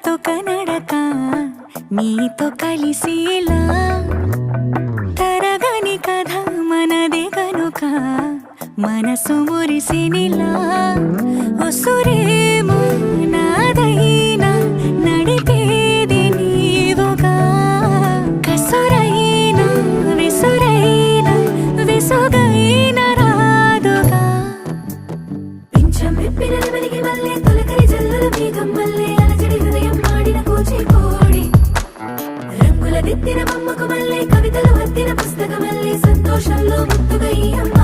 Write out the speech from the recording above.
కాటుక నడక నీతో కలిసేలా తరగని కథ మనదే కనుక మనసు మురిసినిలా ఉసురేమో నాదైనా నడిపేది నీవుగా కసురైనా విసురైనా విసుగైనా రాదుగా పింఛం విప్పిన వెలిగి మల్లె తొలకరి జల్లుల మేఘం మల్లె అలజడి హృదయం పాడిన కూచిపూడి రంగుల దిద్దిన బొమ్మకు మల్లె కవితలు వద్దిన పుస్తకమల్లె సంతోషంలో ముద్దుగా ఈ అమ్మ